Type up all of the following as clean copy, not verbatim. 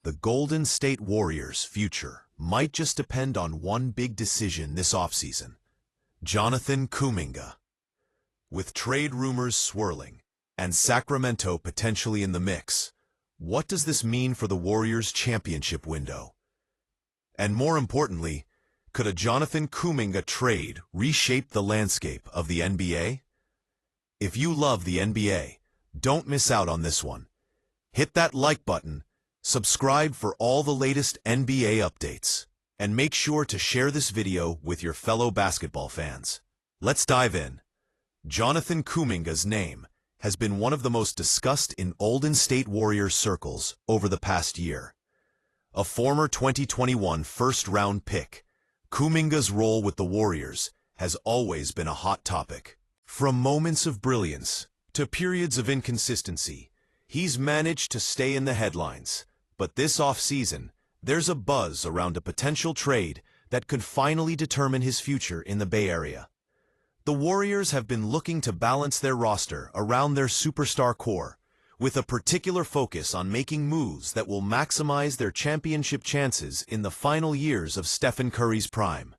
The Golden State Warriors' future might just depend on one big decision this offseason. Jonathan Kuminga. With trade rumors swirling and Sacramento potentially in the mix, what does this mean for the Warriors' championship window? And more importantly, could a Jonathan Kuminga trade reshape the landscape of the NBA? If you love the NBA, don't miss out on this one. Hit that like button, subscribe for all the latest NBA updates, and make sure to share this video with your fellow basketball fans. Let's dive in. Jonathan Kuminga's name has been one of the most discussed in Golden State Warriors circles over the past year. A former 2021 first-round pick, Kuminga's role with the Warriors has always been a hot topic. From moments of brilliance to periods of inconsistency, he's managed to stay in the headlines. But this offseason, there's a buzz around a potential trade that could finally determine his future in the Bay Area. The Warriors have been looking to balance their roster around their superstar core, with a particular focus on making moves that will maximize their championship chances in the final years of Stephen Curry's prime.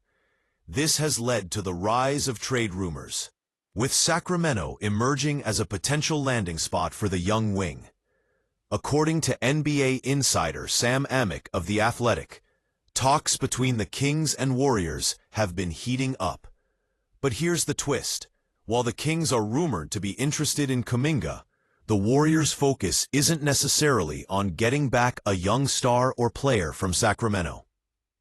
This has led to the rise of trade rumors, with Sacramento emerging as a potential landing spot for the young wing. According to NBA insider Sam Amick of The Athletic, talks between the Kings and Warriors have been heating up. But here's the twist. While the Kings are rumored to be interested in Kuminga, the Warriors' focus isn't necessarily on getting back a young star or player from Sacramento.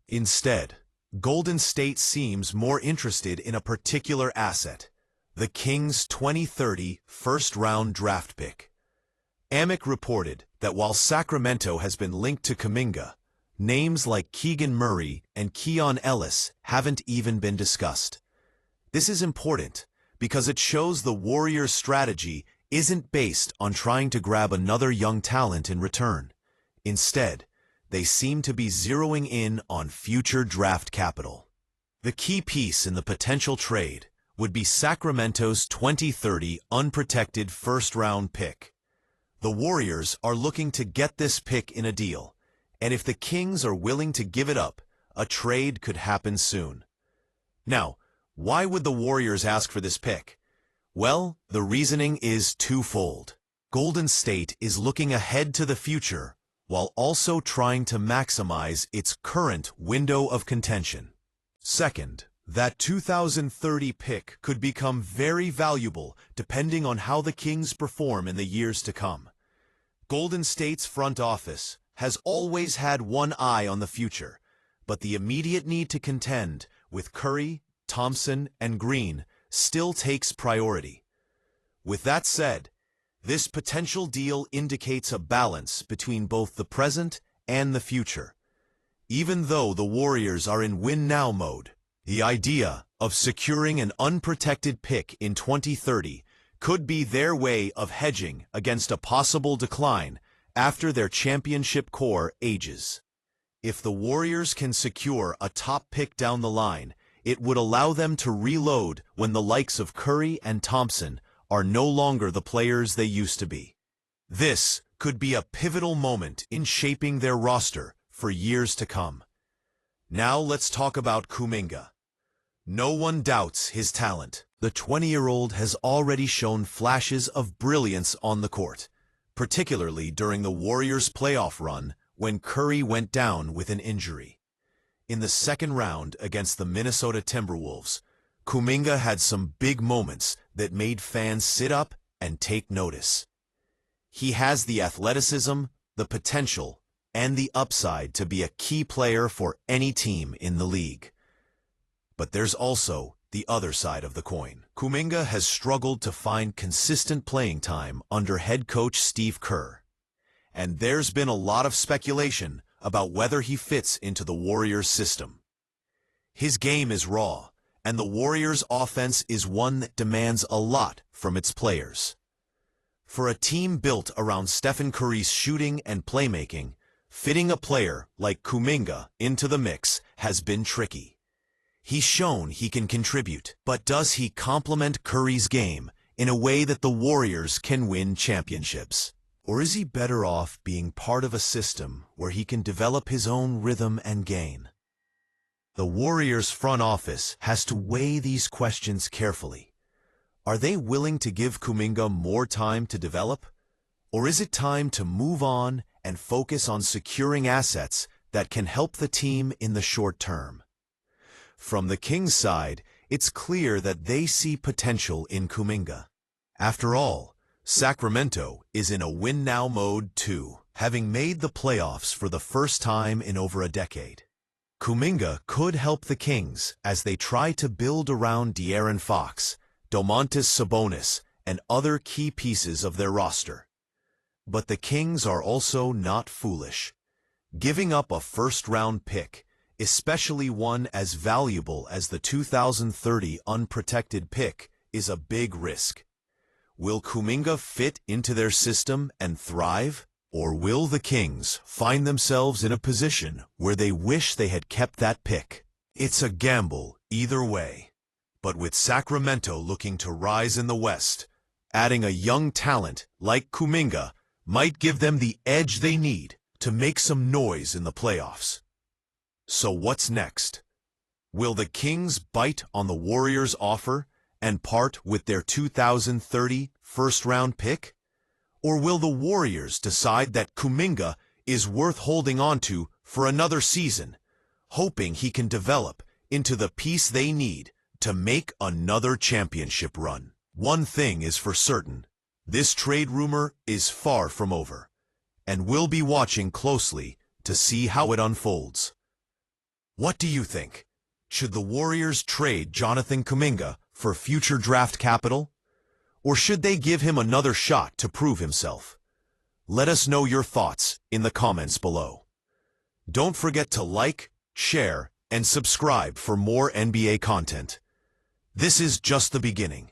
Instead, Golden State seems more interested in a particular asset, the Kings' 2030 first-round draft pick. Amick reported that while Sacramento has been linked to Kuminga, names like Keegan Murray and Keon Ellis haven't even been discussed. This is important because it shows the Warriors' strategy isn't based on trying to grab another young talent in return. Instead, they seem to be zeroing in on future draft capital. The key piece in the potential trade would be Sacramento's 2030 unprotected first-round pick. The Warriors are looking to get this pick in a deal, and if the Kings are willing to give it up, a trade could happen soon. Now, why would the Warriors ask for this pick? Well, the reasoning is twofold. Golden State is looking ahead to the future while also trying to maximize its current window of contention. Second, that 2030 pick could become very valuable depending on how the Kings perform in the years to come. Golden State's front office has always had one eye on the future, but the immediate need to contend with Curry, Thompson, and Green still takes priority. With that said, this potential deal indicates a balance between both the present and the future. Even though the Warriors are in win-now mode, the idea of securing an unprotected pick in 2030 could be their way of hedging against a possible decline after their championship core ages. If the Warriors can secure a top pick down the line, it would allow them to reload when the likes of Curry and Thompson are no longer the players they used to be. This could be a pivotal moment in shaping their roster for years to come. Now let's talk about Kuminga. No one doubts his talent. The 20-year-old has already shown flashes of brilliance on the court, particularly during the Warriors' playoff run when Curry went down with an injury. In the second round against the Minnesota Timberwolves, Kuminga had some big moments that made fans sit up and take notice. He has the athleticism, the potential, and the upside to be a key player for any team in the league. But there's also the other side of the coin. Kuminga has struggled to find consistent playing time under head coach Steve Kerr, and there's been a lot of speculation about whether he fits into the Warriors' system. His game is raw, and the Warriors' offense is one that demands a lot from its players. For a team built around Stephen Curry's shooting and playmaking, fitting a player like Kuminga into the mix has been tricky. He's shown he can contribute, but does he complement Curry's game in a way that the Warriors can win championships? Or is he better off being part of a system where he can develop his own rhythm and gain? The Warriors' front office has to weigh these questions carefully. Are they willing to give Kuminga more time to develop? Or is it time to move on and focus on securing assets that can help the team in the short term? From the Kings' side, it's clear that they see potential in Kuminga. After all, Sacramento is in a win-now mode too, having made the playoffs for the first time in over a decade. Kuminga could help the Kings as they try to build around De'Aaron Fox, Domantas Sabonis, and other key pieces of their roster. But the Kings are also not foolish. Giving up a first-round pick, especially one as valuable as the 2030 unprotected pick, is a big risk. Will Kuminga fit into their system and thrive? Or will the Kings find themselves in a position where they wish they had kept that pick? It's a gamble either way. But with Sacramento looking to rise in the West, adding a young talent like Kuminga might give them the edge they need to make some noise in the playoffs. So what's next? Will the Kings bite on the Warriors' offer and part with their 2030 first-round pick? Or will the Warriors decide that Kuminga is worth holding on to for another season, hoping he can develop into the piece they need to make another championship run? One thing is for certain, this trade rumor is far from over, and we'll be watching closely to see how it unfolds. What do you think? Should the Warriors trade Jonathan Kuminga for future draft capital? Or should they give him another shot to prove himself? Let us know your thoughts in the comments below. Don't forget to like, share, and subscribe for more NBA content. This is just the beginning.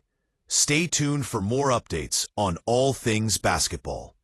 Stay tuned for more updates on all things basketball.